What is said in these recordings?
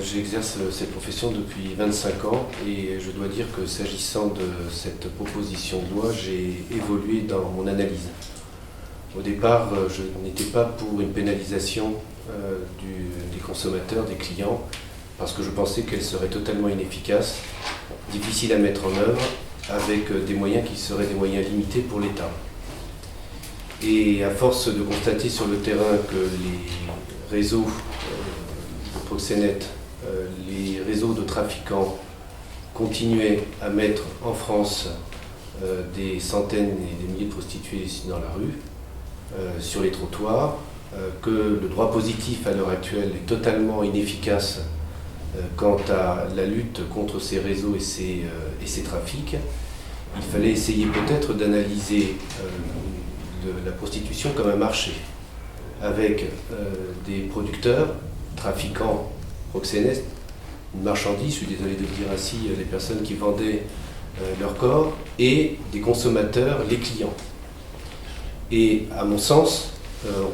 J'exerce cette profession depuis 25 ans et je dois dire que s'agissant de cette proposition de loi, j'ai évolué dans mon analyse. Au départ, je n'étais pas pour une pénalisation des consommateurs, des clients, parce que je pensais qu'elle serait totalement inefficace, difficile à mettre en œuvre, avec des moyens qui seraient des moyens limités pour l'État. Et à force de constater sur le terrain que les réseaux de proxénètes, les réseaux de trafiquants continuaient à mettre en France des centaines et des milliers de prostituées dans la rue, sur les trottoirs, que le droit positif à l'heure actuelle est totalement inefficace quant à la lutte contre ces réseaux et ces trafics, il fallait essayer peut-être d'analyser la prostitution comme un marché, avec des producteurs, trafiquants, proxénètes, une marchandise, je suis désolé de le dire ainsi, les personnes qui vendaient leur corps, et des consommateurs, les clients. Et à mon sens,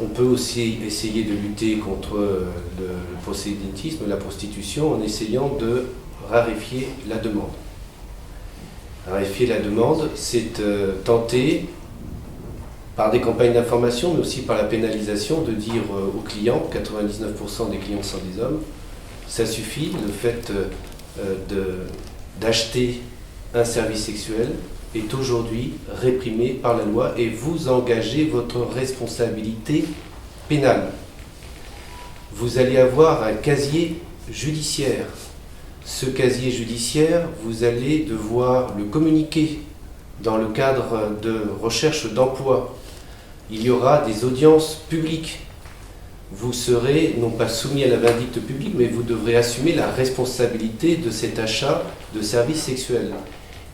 on peut aussi essayer de lutter contre le proxénétisme, la prostitution, en essayant de raréfier la demande. Raréfier la demande, c'est tenter, par des campagnes d'information, mais aussi par la pénalisation, de dire aux clients, 99% des clients sont des hommes, ça suffit, le fait d'acheter un service sexuel est aujourd'hui réprimé par la loi et vous engagez votre responsabilité pénale. Vous allez avoir un casier judiciaire. Ce casier judiciaire, vous allez devoir le communiquer dans le cadre de recherche d'emploi. Il y aura des audiences publiques. Vous serez non pas soumis à la vindicte publique, mais vous devrez assumer la responsabilité de cet achat de services sexuels.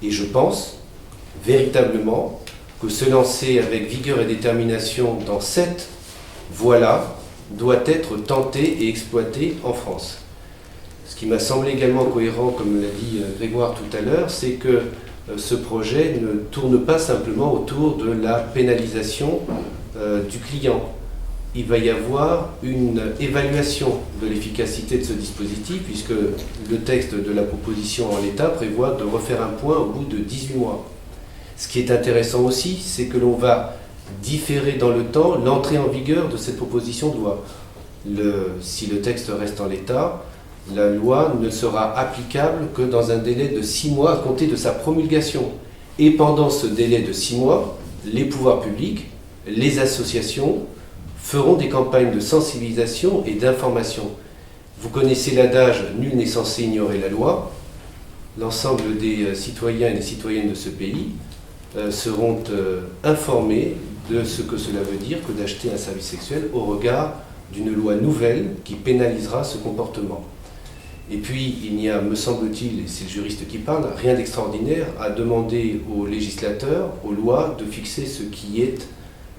Et je pense véritablement que se lancer avec vigueur et détermination dans cette voie-là doit être tenté et exploité en France. Ce qui m'a semblé également cohérent, comme l'a dit Grégoire tout à l'heure, c'est que ce projet ne tourne pas simplement autour de la pénalisation du client. Il va y avoir une évaluation de l'efficacité de ce dispositif, puisque le texte de la proposition en l'état prévoit de refaire un point au bout de 18 mois. Ce qui est intéressant aussi, c'est que l'on va différer dans le temps l'entrée en vigueur de cette proposition de loi. Si le texte reste en l'état, la loi ne sera applicable que dans un délai de 6 mois à compter de sa promulgation. Et pendant ce délai de 6 mois, les pouvoirs publics, les associations, feront des campagnes de sensibilisation et d'information. Vous connaissez l'adage « Nul n'est censé ignorer la loi ». L'ensemble des citoyens et des citoyennes de ce pays seront informés de ce que cela veut dire que d'acheter un service sexuel au regard d'une loi nouvelle qui pénalisera ce comportement. Et puis, il n'y a, me semble-t-il, et c'est le juriste qui parle, rien d'extraordinaire à demander aux législateurs, aux lois, de fixer ce qui est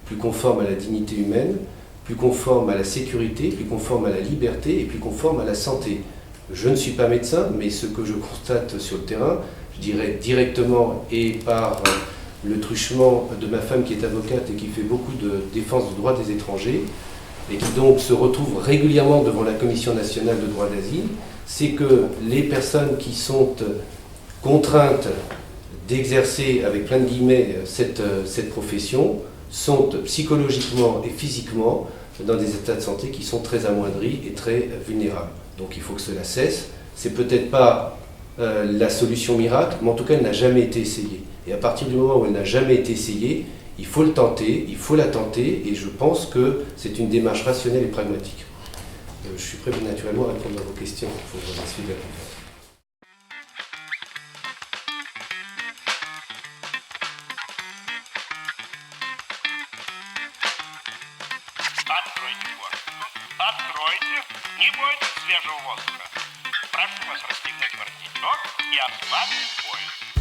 plus conforme à la dignité humaine, plus conforme à la sécurité, plus conforme à la liberté et plus conforme à la santé. Je ne suis pas médecin, mais ce que je constate sur le terrain, je dirais directement et par le truchement de ma femme qui est avocate et qui fait beaucoup de défense du droit des étrangers, et qui donc se retrouve régulièrement devant la Commission nationale de droit d'asile, c'est que les personnes qui sont contraintes d'exercer, avec plein de guillemets, cette profession, sont psychologiquement et physiquement dans des états de santé qui sont très amoindris et très vulnérables. Donc il faut que cela cesse. C'est peut-être pas la solution miracle, mais en tout cas elle n'a jamais été essayée. Et à partir du moment où elle n'a jamais été essayée, il faut le tenter, il faut la tenter, et je pense que c'est une démarche rationnelle et pragmatique. Je suis prêt naturellement à répondre à vos questions pour la suite de la conférence. Откройте форточку. Откройте. Не бойтесь свежего воздуха. Прошу вас расстегнуть воротничок и ослабить пояс.